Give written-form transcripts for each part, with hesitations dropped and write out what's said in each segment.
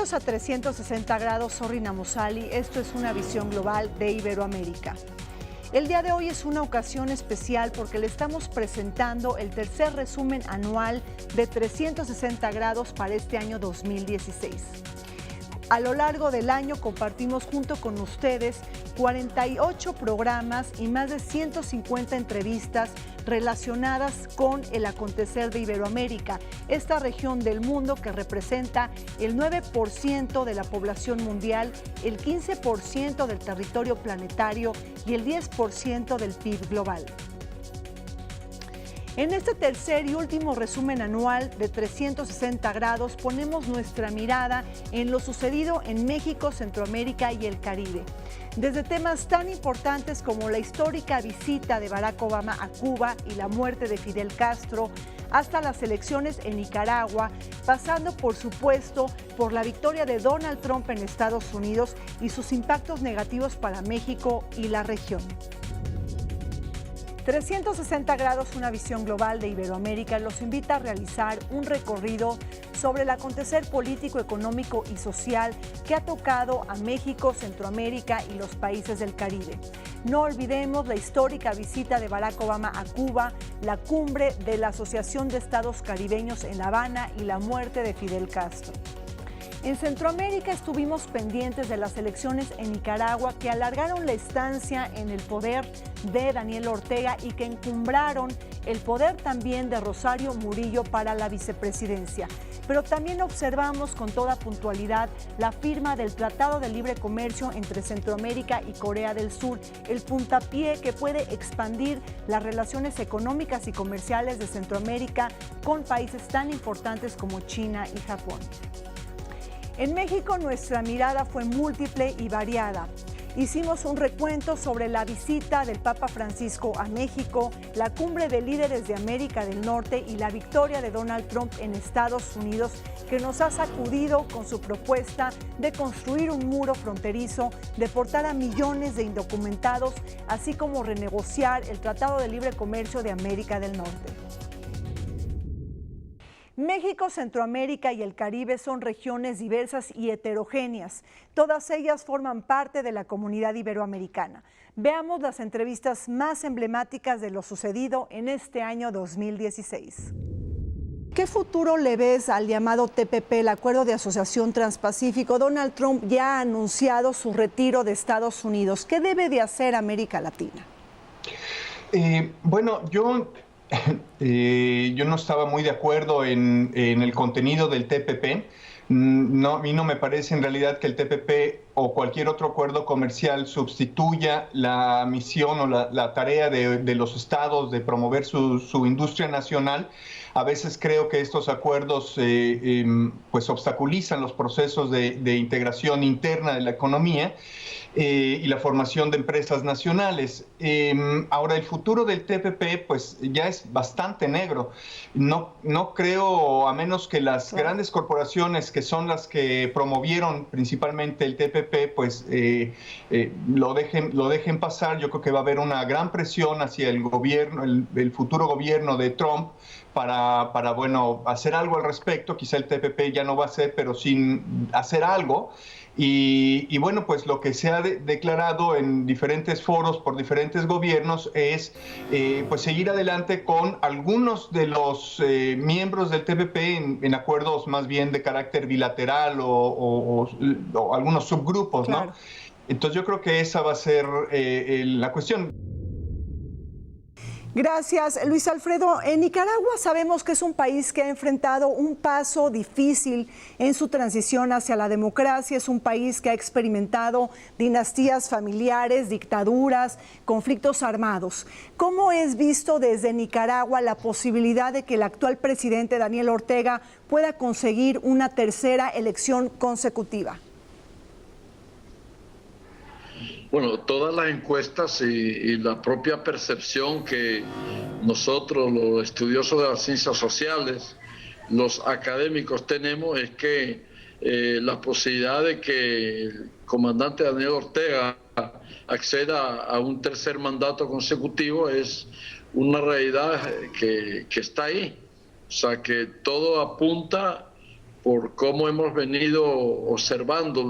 Bienvenidos a 360 grados, soy Rina Mosali. Esto es una visión global de Iberoamérica. El día de hoy es una ocasión especial porque le estamos presentando el tercer resumen anual de 360 grados para este año 2016. A lo largo del año compartimos junto con ustedes 48 programas y más de 150 entrevistas relacionadas con el acontecer de Iberoamérica, esta región del mundo que representa el 9% de la población mundial, el 15% del territorio planetario y el 10% del PIB global. En este tercer y último resumen anual de 360 grados ponemos nuestra mirada en lo sucedido en México, Centroamérica y el Caribe. Desde temas tan importantes como la histórica visita de Barack Obama a Cuba y la muerte de Fidel Castro, hasta las elecciones en Nicaragua, pasando por supuesto por la victoria de Donald Trump en Estados Unidos y sus impactos negativos para México y la región. 360 grados, una visión global de Iberoamérica, los invita a realizar un recorrido sobre el acontecer político, económico y social que ha tocado a México, Centroamérica y los países del Caribe. No olvidemos la histórica visita de Barack Obama a Cuba, la cumbre de la Asociación de Estados Caribeños en La Habana y la muerte de Fidel Castro. En Centroamérica estuvimos pendientes de las elecciones en Nicaragua que alargaron la estancia en el poder de Daniel Ortega y que encumbraron el poder también de Rosario Murillo para la vicepresidencia. Pero también observamos con toda puntualidad la firma del Tratado de Libre Comercio entre Centroamérica y Corea del Sur, el puntapié que puede expandir las relaciones económicas y comerciales de Centroamérica con países tan importantes como China y Japón. En México nuestra mirada fue múltiple y variada. Hicimos un recuento sobre la visita del Papa Francisco a México, la cumbre de líderes de América del Norte y la victoria de Donald Trump en Estados Unidos, que nos ha sacudido con su propuesta de construir un muro fronterizo, deportar a millones de indocumentados, así como renegociar el Tratado de Libre Comercio de América del Norte. México, Centroamérica y el Caribe son regiones diversas y heterogéneas. Todas ellas forman parte de la comunidad iberoamericana. Veamos las entrevistas más emblemáticas de lo sucedido en este año 2016. ¿Qué futuro le ves al llamado TPP, el Acuerdo de Asociación Transpacífico? Donald Trump ya ha anunciado su retiro de Estados Unidos. ¿Qué debe de hacer América Latina? Yo no estaba muy de acuerdo en el contenido del TPP. A mí no me parece en realidad que el TPP o cualquier otro acuerdo comercial sustituya la misión o la tarea de los estados de promover su industria nacional. A veces creo que estos acuerdos pues obstaculizan los procesos de integración interna de la economía y la formación de empresas nacionales. Ahora, el futuro del TPP pues ya es bastante negro. No creo, a menos que las grandes corporaciones que son las que promovieron principalmente el TPP, pues lo dejen pasar. Yo creo que va a haber una gran presión hacia el gobierno, el futuro gobierno de Trump, para bueno, hacer algo al respecto. Quizá el TPP ya no va a ser, pero sin hacer algo. Y bueno, pues lo que se ha declarado en diferentes foros por diferentes gobiernos es pues seguir adelante con algunos de los miembros del TPP en acuerdos más bien de carácter bilateral o algunos subgrupos, ¿no? Claro. Entonces yo creo que esa va a ser la cuestión. Gracias, Luis Alfredo. En Nicaragua sabemos que es un país que ha enfrentado un paso difícil en su transición hacia la democracia. Es un país que ha experimentado dinastías familiares, dictaduras, conflictos armados. ¿Cómo es visto desde Nicaragua la posibilidad de que el actual presidente Daniel Ortega pueda conseguir una tercera elección consecutiva? Bueno, todas las encuestas y la propia percepción que nosotros, los estudiosos de las ciencias sociales, los académicos tenemos, es que la posibilidad de que el comandante Daniel Ortega acceda a un tercer mandato consecutivo es una realidad que está ahí. O sea, que todo apunta por cómo hemos venido observando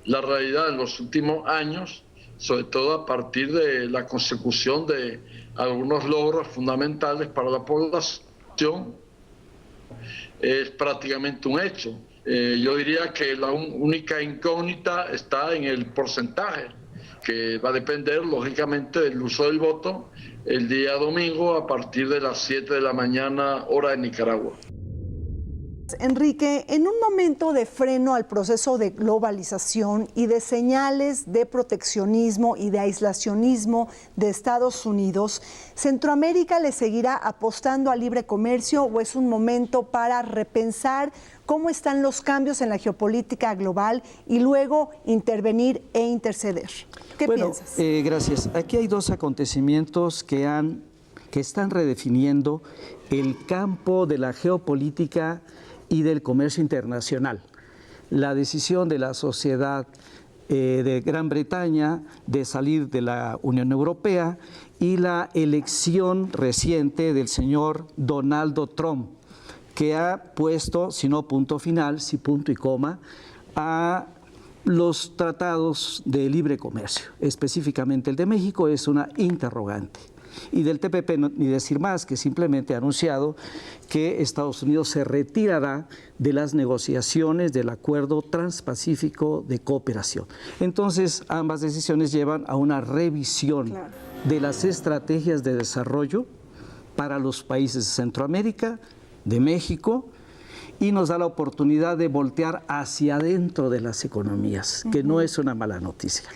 la realidad en los últimos años, sobre todo a partir de la consecución de algunos logros fundamentales para la población, es prácticamente un hecho. Yo diría que la única incógnita está en el porcentaje, que va a depender lógicamente del uso del voto el día domingo a partir de las 7 de la mañana, hora de Nicaragua. Enrique, en un momento de freno al proceso de globalización y de señales de proteccionismo y de aislacionismo de Estados Unidos, ¿Centroamérica le seguirá apostando al libre comercio o es un momento para repensar cómo están los cambios en la geopolítica global y luego intervenir e interceder? ¿Qué piensas? Gracias. Aquí hay dos acontecimientos que están redefiniendo el campo de la geopolítica y del comercio internacional. La decisión de la sociedad de Gran Bretaña de salir de la Unión Europea y la elección reciente del señor Donald Trump, que ha puesto, si no punto final, si punto y coma, a los tratados de libre comercio. Específicamente el de México es una interrogante. Y del TPP ni decir más, que simplemente ha anunciado que Estados Unidos se retirará de las negociaciones del Acuerdo Transpacífico de Cooperación. Entonces, ambas decisiones llevan a una revisión de las estrategias de desarrollo para los países de Centroamérica, de México, y nos da la oportunidad de voltear hacia adentro de las economías, que no es una mala noticia.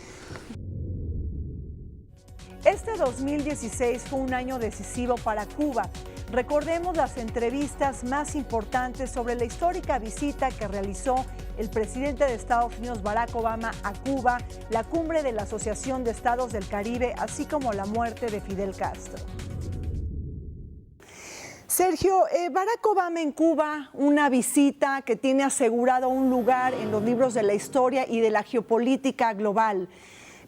Este 2016 fue un año decisivo para Cuba. Recordemos las entrevistas más importantes sobre la histórica visita que realizó el presidente de Estados Unidos, Barack Obama, a Cuba, la cumbre de la Asociación de Estados del Caribe, así como la muerte de Fidel Castro. Sergio, Barack Obama en Cuba, una visita que tiene asegurado un lugar en los libros de la historia y de la geopolítica global.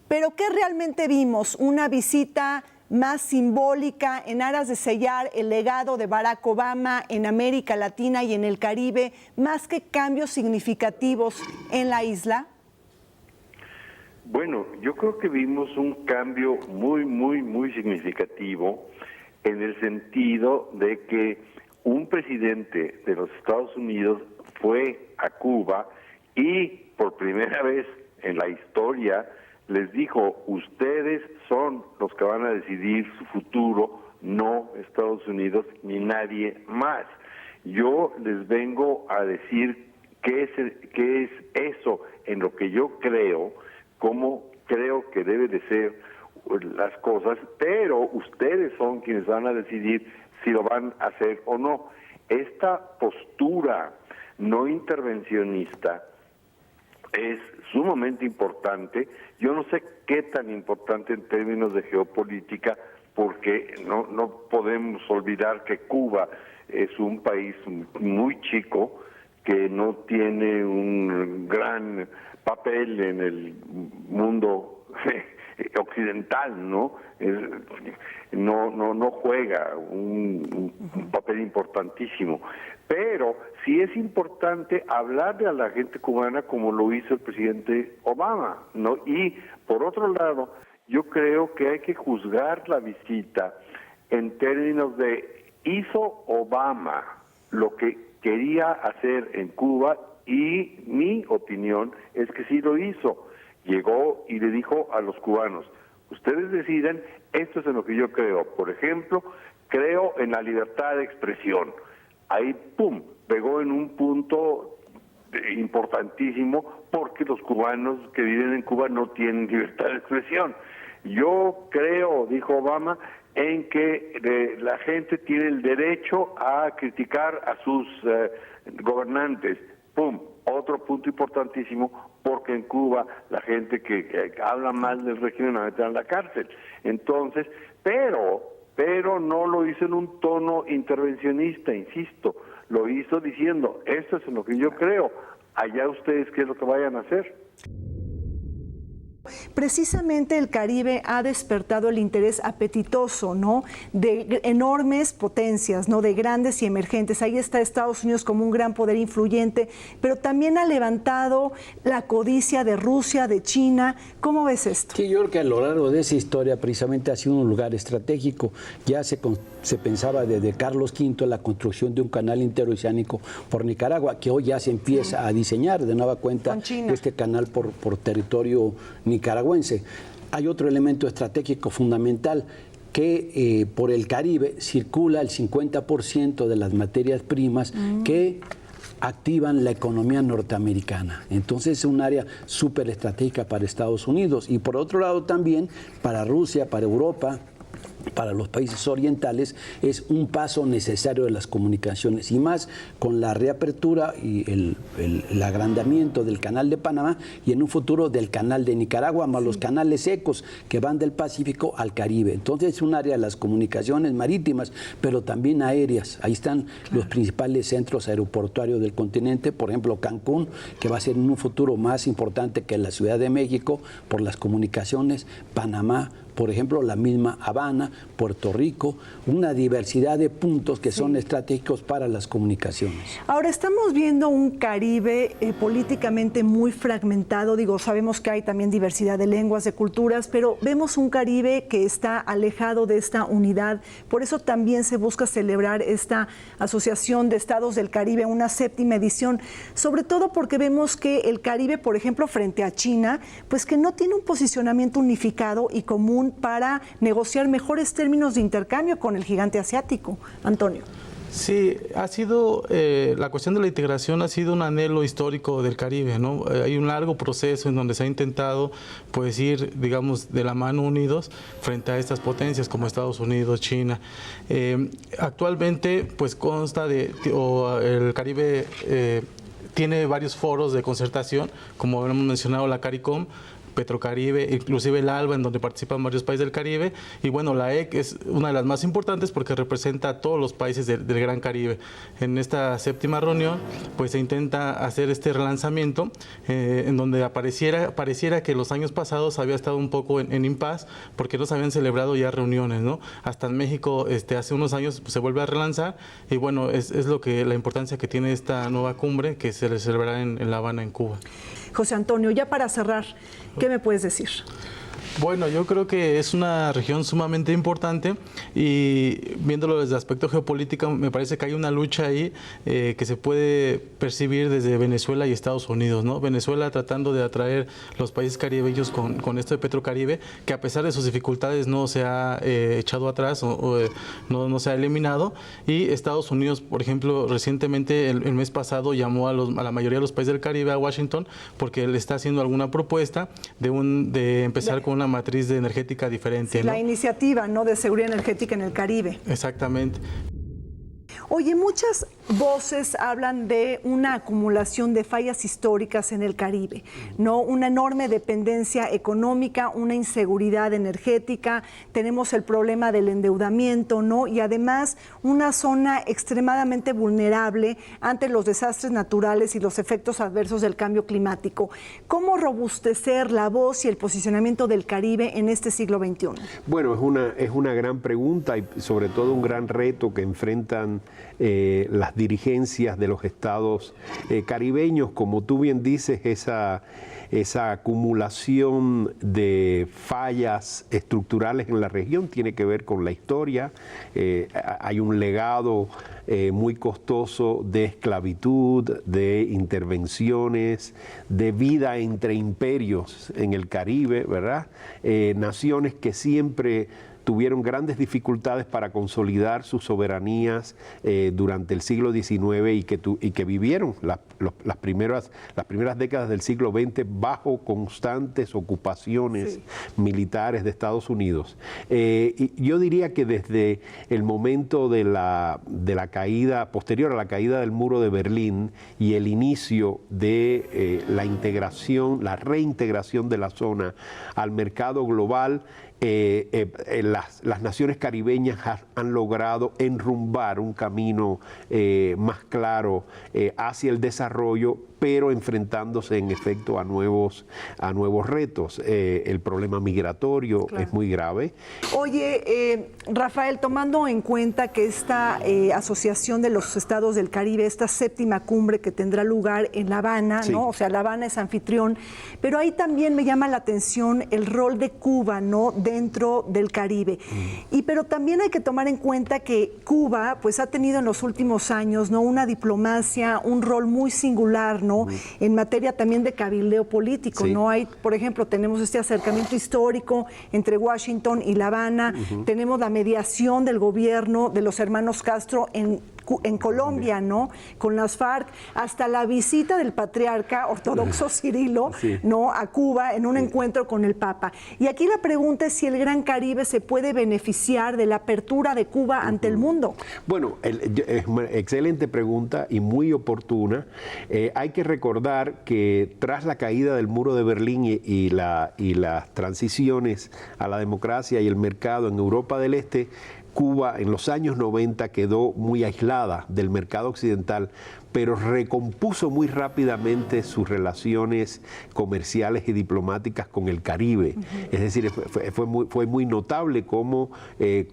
Pero ¿qué realmente vimos? ¿Una visita más simbólica en aras de sellar el legado de Barack Obama en América Latina y en el Caribe, más que cambios significativos en la isla? Bueno, yo creo que vimos un cambio muy significativo en el sentido de que un presidente de los Estados Unidos fue a Cuba y por primera vez en la historia les dijo, ustedes son los que van a decidir su futuro, no Estados Unidos ni nadie más. Yo les vengo a decir qué es eso en lo que yo creo, cómo creo que debe de ser las cosas, pero ustedes son quienes van a decidir si lo van a hacer o no. Esta postura no intervencionista es sumamente importante. Yo no sé qué tan importante en términos de geopolítica, porque no podemos olvidar que Cuba es un país muy chico, que no tiene un gran papel en el mundo occidental, ¿no? No juega un papel importantísimo. Pero sí es importante hablarle a la gente cubana como lo hizo el presidente Obama, ¿no? Y por otro lado, yo creo que hay que juzgar la visita en términos de ¿hizo Obama lo que quería hacer en Cuba? Y mi opinión es que sí lo hizo. Llegó y le dijo a los cubanos, ustedes deciden, esto es en lo que yo creo. Por ejemplo, creo en la libertad de expresión. Ahí, pum, pegó en un punto importantísimo, porque los cubanos que viven en Cuba no tienen libertad de expresión. Yo creo, dijo Obama, en que la gente tiene el derecho a criticar a sus gobernantes. ¡Pum! Otro punto importantísimo, porque en Cuba la gente que habla mal del régimen la meten a la cárcel. Entonces, pero no lo hizo en un tono intervencionista, insisto, lo hizo diciendo, esto es en lo que yo creo, allá ustedes qué es lo que vayan a hacer. Precisamente el Caribe ha despertado el interés apetitoso, ¿no?, de enormes potencias, ¿no?, de grandes y emergentes. Ahí está Estados Unidos como un gran poder influyente, pero también ha levantado la codicia de Rusia, de China. ¿Cómo ves esto? Sí, yo creo que a lo largo de esa historia precisamente ha sido un lugar estratégico. Ya se pensaba desde Carlos V la construcción de un canal interoceánico por Nicaragua, que hoy ya se empieza a diseñar de nueva cuenta este canal por territorio nicaragüense. Hay otro elemento estratégico fundamental, que por el Caribe circula el 50% de las materias primas que activan la economía norteamericana. Entonces es un área súper estratégica para Estados Unidos y por otro lado también para Rusia, para Europa, para los países orientales, es un paso necesario de las comunicaciones, y más con la reapertura y el agrandamiento del canal de Panamá y en un futuro del canal de Nicaragua, más los canales secos que van del Pacífico al Caribe. Entonces es un área de las comunicaciones marítimas, pero también aéreas. Ahí están los principales centros aeroportuarios del continente, por ejemplo Cancún, que va a ser en un futuro más importante que la Ciudad de México por las comunicaciones, Panamá, por ejemplo, la misma Habana, Puerto Rico, una diversidad de puntos que son estratégicos para las comunicaciones. Ahora estamos viendo un Caribe políticamente muy fragmentado. Digo, sabemos que hay también diversidad de lenguas, de culturas, pero vemos un Caribe que está alejado de esta unidad. Por eso también se busca celebrar esta Asociación de Estados del Caribe, una 7ª edición, sobre todo porque vemos que el Caribe, por ejemplo, frente a China, pues que no tiene un posicionamiento unificado y común para negociar mejores términos de intercambio con el gigante asiático. Antonio. Sí, ha sido, la cuestión de la integración ha sido un anhelo histórico del Caribe, ¿no? Hay un largo proceso en donde se ha intentado, pues, ir, digamos, de la mano unidos frente a estas potencias como Estados Unidos, China. Actualmente, pues, consta el Caribe tiene varios foros de concertación, como hemos mencionado, la CARICOM, Petrocaribe, inclusive el ALBA, en donde participan varios países del Caribe, y bueno, la EC es una de las más importantes porque representa a todos los países del Gran Caribe. En esta 7ª reunión, pues se intenta hacer este relanzamiento, en donde pareciera que los años pasados había estado un poco en impas, porque no se habían celebrado ya reuniones, ¿no? Hasta en México, hace unos años se vuelve a relanzar, y bueno, es la importancia que tiene esta nueva cumbre que se celebrará en La Habana, en Cuba. José Antonio, ya para cerrar, ¿qué me puedes decir? Bueno, yo creo que es una región sumamente importante y viéndolo desde el aspecto geopolítico, me parece que hay una lucha ahí que se puede percibir desde Venezuela y Estados Unidos, ¿no? Venezuela tratando de atraer los países caribeños con esto de Petrocaribe, que a pesar de sus dificultades no se ha echado atrás o no se ha eliminado, y Estados Unidos, por ejemplo, recientemente el mes pasado llamó a la mayoría de los países del Caribe a Washington porque le está haciendo alguna propuesta de empezar con una matriz energética diferente. Sí, ¿no? La iniciativa, ¿no?, de seguridad energética en el Caribe. Exactamente. Oye, muchas voces hablan de una acumulación de fallas históricas en el Caribe, ¿no? Una enorme dependencia económica, una inseguridad energética, tenemos el problema del endeudamiento, ¿no? Y además una zona extremadamente vulnerable ante los desastres naturales y los efectos adversos del cambio climático. ¿Cómo robustecer la voz y el posicionamiento del Caribe en este siglo XXI? Bueno, es una gran pregunta y sobre todo un gran reto que enfrentan las dirigencias de los estados caribeños. Como tú bien dices, esa acumulación de fallas estructurales en la región tiene que ver con la historia. Hay un legado muy costoso de esclavitud, de intervenciones, de vida entre imperios en el Caribe, ¿verdad? Naciones que siempre tuvieron grandes dificultades para consolidar sus soberanías durante el siglo XIX y que vivieron las primeras décadas del siglo XX bajo constantes ocupaciones militares de Estados Unidos. Y yo diría que desde el momento de la caída, posterior a la caída del muro de Berlín y el inicio de la reintegración de la zona al mercado global, las naciones caribeñas han logrado enrumbar un camino más claro hacia el desarrollo, pero enfrentándose en efecto a nuevos retos. El problema migratorio es muy grave. Oye, Rafael, tomando en cuenta que esta Asociación de los Estados del Caribe, esta 7ª cumbre que tendrá lugar en La Habana, sí, ¿no? O sea, La Habana es anfitrión, pero ahí también me llama la atención el rol de Cuba, ¿no? Dentro del Caribe. Pero también hay que tomar en cuenta que Cuba, pues, ha tenido en los últimos años, ¿no? Una diplomacia, un rol muy singular, ¿no? En materia también de cabildeo político, sí, ¿no? Hay, por ejemplo, tenemos este acercamiento histórico entre Washington y La Habana, tenemos la mediación del gobierno de los hermanos Castro en Colombia, ¿no? Con las FARC, hasta la visita del patriarca ortodoxo Cirilo, sí, ¿no? A Cuba en un encuentro con el Papa. Y aquí la pregunta es si el Gran Caribe se puede beneficiar de la apertura de Cuba ante el mundo. Bueno, es una excelente pregunta y muy oportuna. Hay que recordar que tras la caída del muro de Berlín y las transiciones a la democracia y el mercado en Europa del Este, Cuba en los años 90 quedó muy aislada del mercado occidental, pero recompuso muy rápidamente sus relaciones comerciales y diplomáticas con el Caribe. Es decir, fue muy notable cómo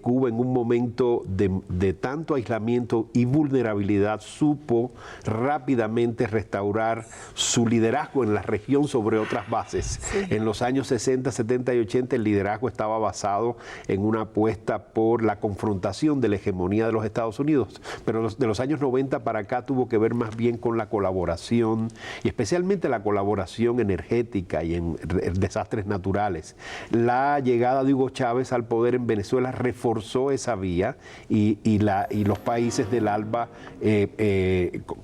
Cuba en un momento de tanto aislamiento y vulnerabilidad supo rápidamente restaurar su liderazgo en la región sobre otras bases. Sí. En los años 60, 70 y 80 el liderazgo estaba basado en una apuesta por la confrontación de la hegemonía de los Estados Unidos, pero de los años 90 para acá tuvo que ver más bien con la colaboración y especialmente la colaboración energética y en desastres naturales. La llegada de Hugo Chávez al poder en Venezuela reforzó esa vía y los países del ALBA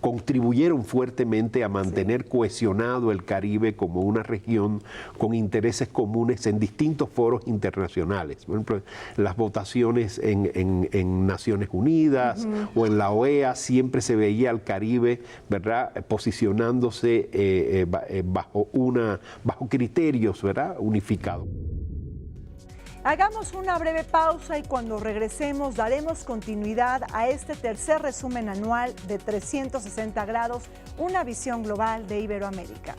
contribuyeron fuertemente a mantener cohesionado el Caribe como una región con intereses comunes en distintos foros internacionales. Por ejemplo, las votaciones en Naciones Unidas o en la OEA siempre se veía al Caribe, ¿verdad?, posicionándose bajo criterios, ¿verdad?, unificados. Hagamos una breve pausa y cuando regresemos daremos continuidad a este tercer resumen anual de 360 grados, una visión global de Iberoamérica.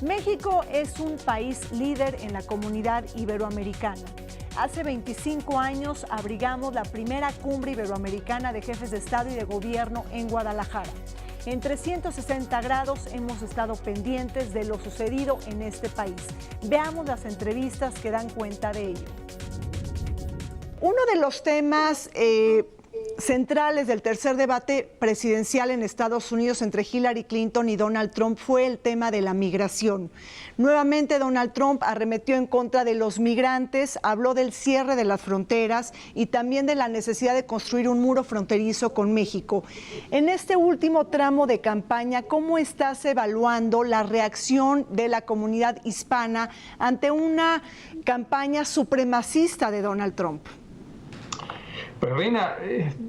México es un país líder en la comunidad iberoamericana. Hace 25 años abrigamos la primera cumbre iberoamericana de jefes de Estado y de Gobierno en Guadalajara. En 360 grados hemos estado pendientes de lo sucedido en este país. Veamos las entrevistas que dan cuenta de ello. Uno de los temas centrales del tercer debate presidencial en Estados Unidos entre Hillary Clinton y Donald Trump fue el tema de la migración. Nuevamente Donald Trump arremetió en contra de los migrantes, habló del cierre de las fronteras y también de la necesidad de construir un muro fronterizo con México. En este último tramo de campaña, ¿cómo estás evaluando la reacción de la comunidad hispana ante una campaña supremacista de Donald Trump? Pues Reina,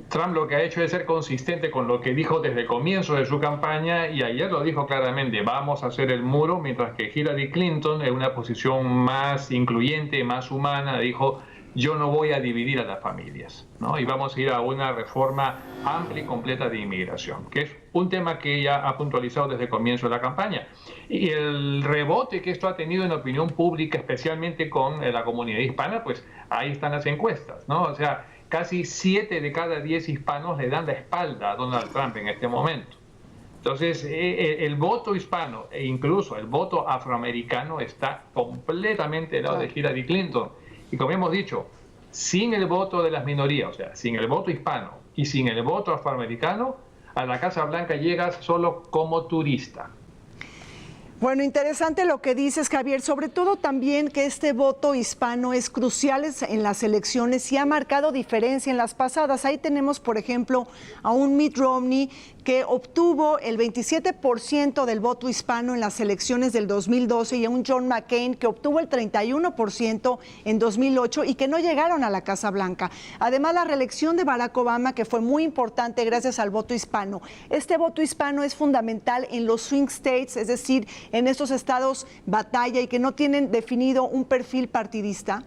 Trump lo que ha hecho es ser consistente con lo que dijo desde el comienzo de su campaña y ayer lo dijo claramente, vamos a hacer el muro, mientras que Hillary Clinton en una posición más incluyente, más humana, dijo yo no voy a dividir a las familias, ¿no? Y vamos a ir a una reforma amplia y completa de inmigración, que es un tema que ella ha puntualizado desde el comienzo de la campaña. Y el rebote que esto ha tenido en la opinión pública, especialmente con la comunidad hispana, pues ahí están las encuestas, ¿no? O sea, casi 7 de cada 10 hispanos le dan la espalda a Donald Trump en este momento. Entonces, el voto hispano e incluso el voto afroamericano está completamente del lado de Hillary Clinton. Y como hemos dicho, sin el voto de las minorías, o sea, sin el voto hispano y sin el voto afroamericano, a la Casa Blanca llegas solo como turista. Bueno, interesante lo que dices, Javier, sobre todo también que este voto hispano es crucial en las elecciones y ha marcado diferencia en las pasadas. Ahí tenemos, por ejemplo, a un Mitt Romney que obtuvo el 27% del voto hispano en las elecciones del 2012 y a un John McCain que obtuvo el 31% en 2008 y que no llegaron a la Casa Blanca. Además, la reelección de Barack Obama, que fue muy importante gracias al voto hispano. Este voto hispano es fundamental en los swing states, es decir, en estos estados batalla y que no tienen definido un perfil partidista.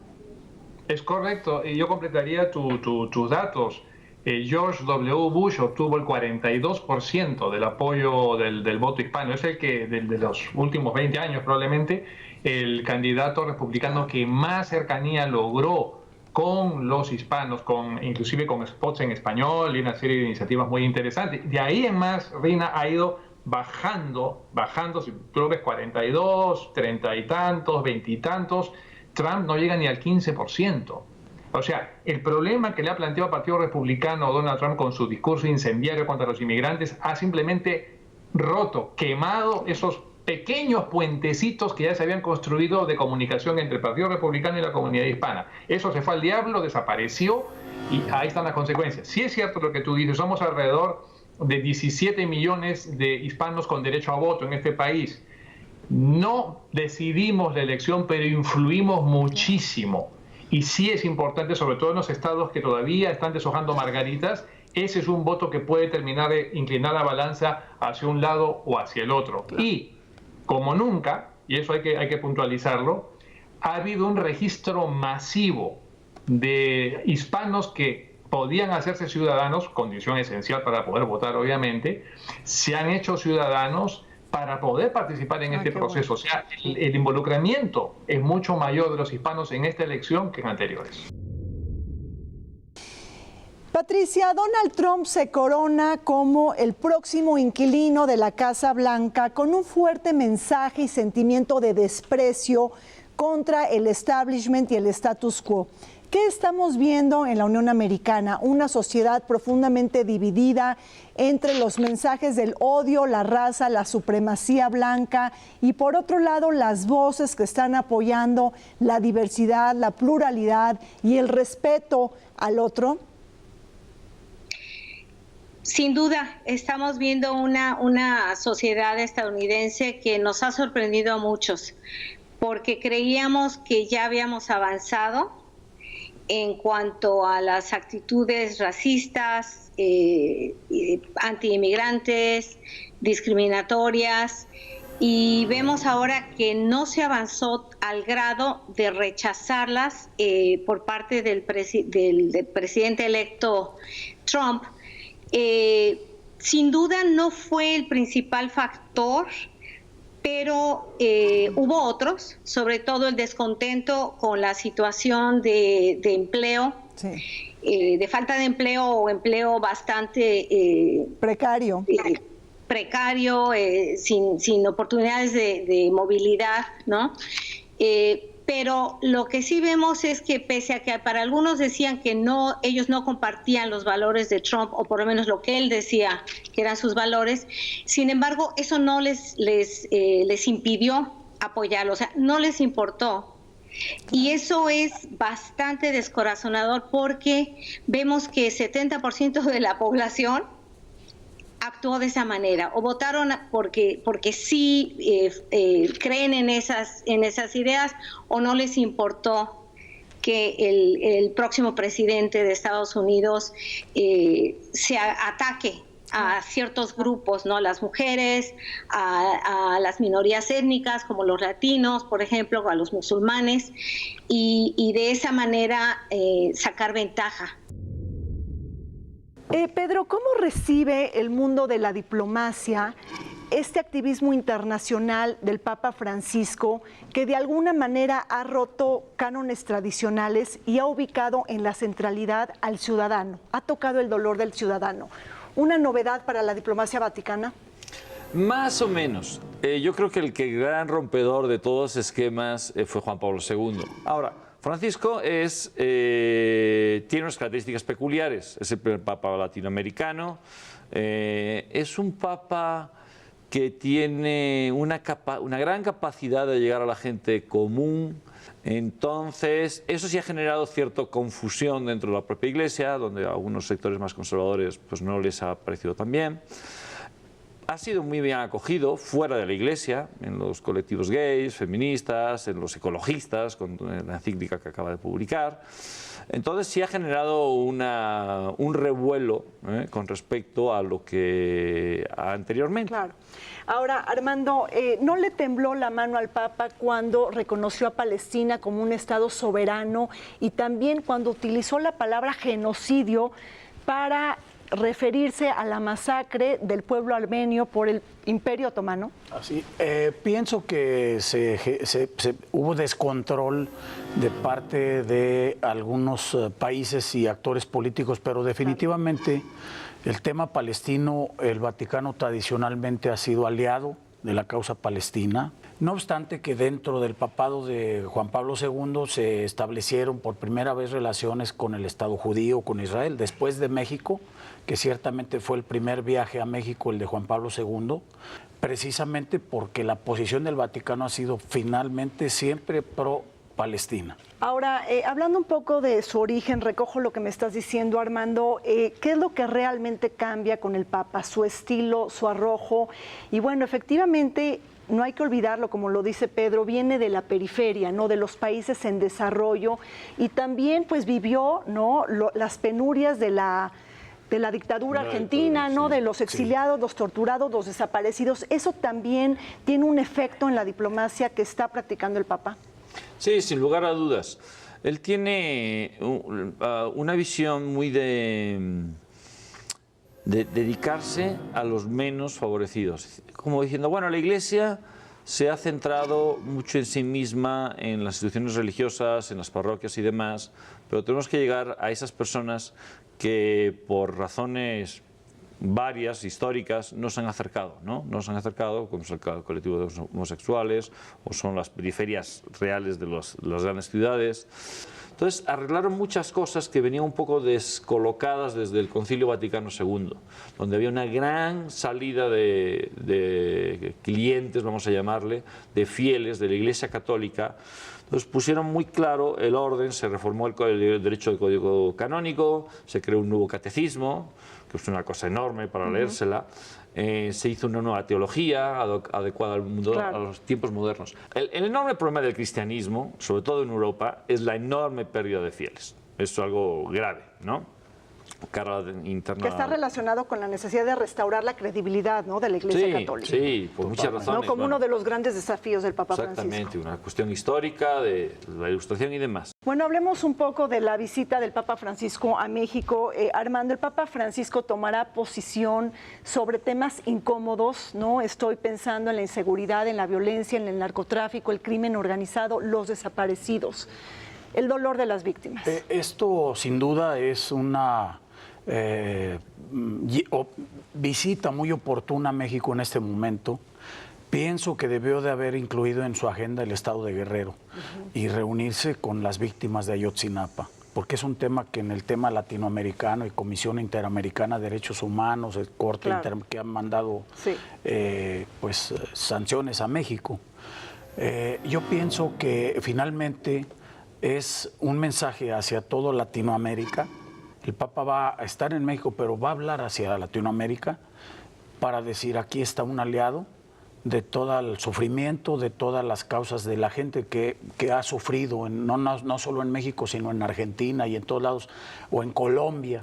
Es correcto, y yo completaría tus datos. George W. Bush obtuvo el 42% del apoyo del voto hispano. Es el que, de los últimos 20 años probablemente, el candidato republicano que más cercanía logró con los hispanos, inclusive con spots en español y una serie de iniciativas muy interesantes. De ahí en más, Rina, ha ido bajando, si tú lo ves 42, 30 y tantos, 20 y tantos, Trump no llega ni al 15%. O sea, el problema que le ha planteado el Partido Republicano Donald Trump con su discurso incendiario contra los inmigrantes ha simplemente roto, quemado esos pequeños puentecitos que ya se habían construido de comunicación entre el Partido Republicano y la comunidad hispana. Eso se fue al diablo, desapareció y ahí están las consecuencias. Sí es cierto lo que tú dices, somos alrededor de 17 millones de hispanos con derecho a voto en este país. No decidimos la elección, pero influimos muchísimo. Y sí es importante, sobre todo en los estados que todavía están deshojando margaritas, ese es un voto que puede terminar de inclinar la balanza hacia un lado o hacia el otro. Y como nunca, y eso hay que puntualizarlo, ha habido un registro masivo de hispanos que podían hacerse ciudadanos, condición esencial para poder votar obviamente, se han hecho ciudadanos para poder participar en este proceso. Bueno. O sea, el involucramiento es mucho mayor de los hispanos en esta elección que en anteriores. Patricia, Donald Trump se corona como el próximo inquilino de la Casa Blanca con un fuerte mensaje y sentimiento de desprecio contra el establishment y el status quo. ¿Qué estamos viendo en la Unión Americana? Una sociedad profundamente dividida entre los mensajes del odio, la raza, la supremacía blanca y por otro lado las voces que están apoyando la diversidad, la pluralidad y el respeto al otro. Sin duda, estamos viendo una sociedad estadounidense que nos ha sorprendido a muchos porque creíamos que ya habíamos avanzado en cuanto a las actitudes racistas, antiinmigrantes, discriminatorias, y vemos ahora que no se avanzó al grado de rechazarlas por parte del presidente electo Trump. Sin duda no fue el principal factor, pero hubo otros, sobre todo el descontento con la situación de empleo, sí. De falta de empleo o empleo bastante precario, sin oportunidades de movilidad, ¿no? Pero lo que sí vemos es que pese a que para algunos decían que ellos no compartían los valores de Trump, o por lo menos lo que él decía que eran sus valores, sin embargo, eso no les impidió apoyarlo, o sea, no les importó. Y eso es bastante descorazonador porque vemos que 70% de la población actuó de esa manera o votaron porque sí creen en esas ideas o no les importó que el próximo presidente de Estados Unidos se ataque a ciertos grupos, ¿no? Las mujeres, a las minorías étnicas como los latinos, por ejemplo, a los musulmanes y de esa manera sacar ventaja. Pedro, ¿cómo recibe el mundo de la diplomacia este activismo internacional del Papa Francisco que de alguna manera ha roto cánones tradicionales y ha ubicado en la centralidad al ciudadano, ha tocado el dolor del ciudadano? ¿Una novedad para la diplomacia vaticana? Más o menos. Yo creo que el gran rompedor de todos los esquemas fue Juan Pablo II. Ahora, Francisco tiene unas características peculiares. Es el primer papa latinoamericano. Es un papa que tiene una gran capacidad de llegar a la gente común. Entonces, eso sí ha generado cierta confusión dentro de la propia Iglesia, donde a algunos sectores más conservadores pues, no les ha parecido tan bien. Ha sido muy bien acogido fuera de la Iglesia, en los colectivos gays, feministas, en los ecologistas, con la encíclica que acaba de publicar. Entonces sí ha generado un revuelo con respecto a lo que anteriormente. Claro. Ahora, Armando, ¿no le tembló la mano al Papa cuando reconoció a Palestina como un Estado soberano y también cuando utilizó la palabra genocidio para referirse a la masacre del pueblo armenio por el Imperio Otomano? Así, pienso que hubo descontrol de parte de algunos países y actores políticos, pero definitivamente el tema palestino, el Vaticano tradicionalmente ha sido aliado de la causa palestina. No obstante que dentro del papado de Juan Pablo II se establecieron por primera vez relaciones con el Estado judío, con Israel, después de México, que ciertamente fue el primer viaje a México, el de Juan Pablo II, precisamente porque la posición del Vaticano ha sido finalmente siempre pro-Palestina. Ahora, hablando un poco de su origen, recojo lo que me estás diciendo, Armando, ¿qué es lo que realmente cambia con el Papa? Su estilo, su arrojo, y bueno, efectivamente, no hay que olvidarlo, como lo dice Pedro, viene de la periferia, ¿no? De los países en desarrollo, y también pues vivió, ¿no? Las penurias de la dictadura argentina, ¿no? De los exiliados, los torturados, los desaparecidos. ¿Eso también tiene un efecto en la diplomacia que está practicando el Papa? Sí, sin lugar a dudas. Él tiene una visión muy de dedicarse a los menos favorecidos. Como diciendo, bueno, la Iglesia se ha centrado mucho en sí misma, en las instituciones religiosas, en las parroquias y demás, pero tenemos que llegar a esas personas que por razones varias, históricas, no se han acercado, ¿no? No se han acercado, como es el colectivo de los homosexuales, o son las periferias reales de las grandes ciudades. Entonces, arreglaron muchas cosas que venían un poco descolocadas desde el Concilio Vaticano II, donde había una gran salida de clientes, vamos a llamarle, de fieles de la Iglesia Católica. Entonces pusieron muy claro el orden, se reformó el derecho del Código Canónico, se creó un nuevo catecismo, que es una cosa enorme para leérsela, se hizo una nueva teología adecuada al mundo, claro, a los tiempos modernos. El enorme problema del cristianismo, sobre todo en Europa, es la enorme pérdida de fieles. Es algo grave, ¿no? Cara interna. Que está relacionado con la necesidad de restaurar la credibilidad, ¿no? De la Iglesia Católica. Sí, por muchas razones. ¿No? Como uno de los grandes desafíos del Papa Francisco. Exactamente, una cuestión histórica, de la Ilustración y demás. Bueno, hablemos un poco de la visita del Papa Francisco a México. Armando, el Papa Francisco tomará posición sobre temas incómodos, ¿no? Estoy pensando en la inseguridad, en la violencia, en el narcotráfico, el crimen organizado, los desaparecidos, el dolor de las víctimas. Esto, sin duda, es una visita muy oportuna a México en este momento. Pienso que debió de haber incluido en su agenda el estado de Guerrero y reunirse con las víctimas de Ayotzinapa, porque es un tema que en el tema latinoamericano y Comisión Interamericana de Derechos Humanos, el Corte que han mandado pues sanciones a México. Yo pienso que finalmente es un mensaje hacia todo Latinoamérica. El Papa va a estar en México, pero va a hablar hacia Latinoamérica para decir, aquí está un aliado de todo el sufrimiento, de todas las causas de la gente que ha sufrido, no solo en México, sino en Argentina y en todos lados, o en Colombia,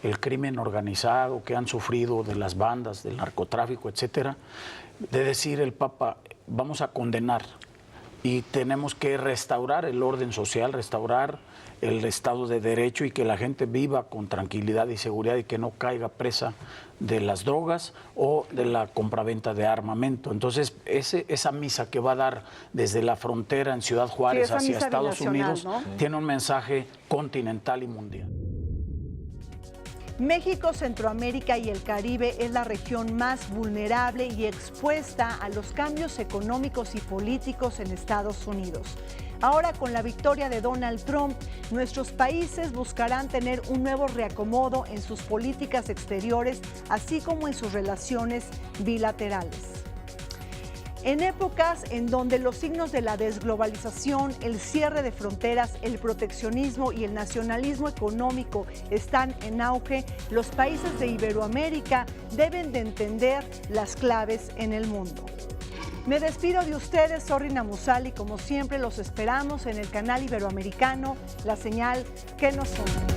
el crimen organizado que han sufrido de las bandas, del narcotráfico, etcétera. De decir el Papa, vamos a condenar y tenemos que restaurar el orden social, restaurar el Estado de Derecho y que la gente viva con tranquilidad y seguridad y que no caiga presa de las drogas o de la compraventa de armamento. Entonces, esa misa que va a dar desde la frontera en Ciudad Juárez hacia Estados Unidos, ¿no? Tiene un mensaje continental y mundial. México, Centroamérica y el Caribe es la región más vulnerable y expuesta a los cambios económicos y políticos en Estados Unidos. Ahora, con la victoria de Donald Trump, nuestros países buscarán tener un nuevo reacomodo en sus políticas exteriores, así como en sus relaciones bilaterales. En épocas en donde los signos de la desglobalización, el cierre de fronteras, el proteccionismo y el nacionalismo económico están en auge, los países de Iberoamérica deben de entender las claves en el mundo. Me despido de ustedes, soy Rina Musali, como siempre los esperamos en el canal iberoamericano, la señal que nos une.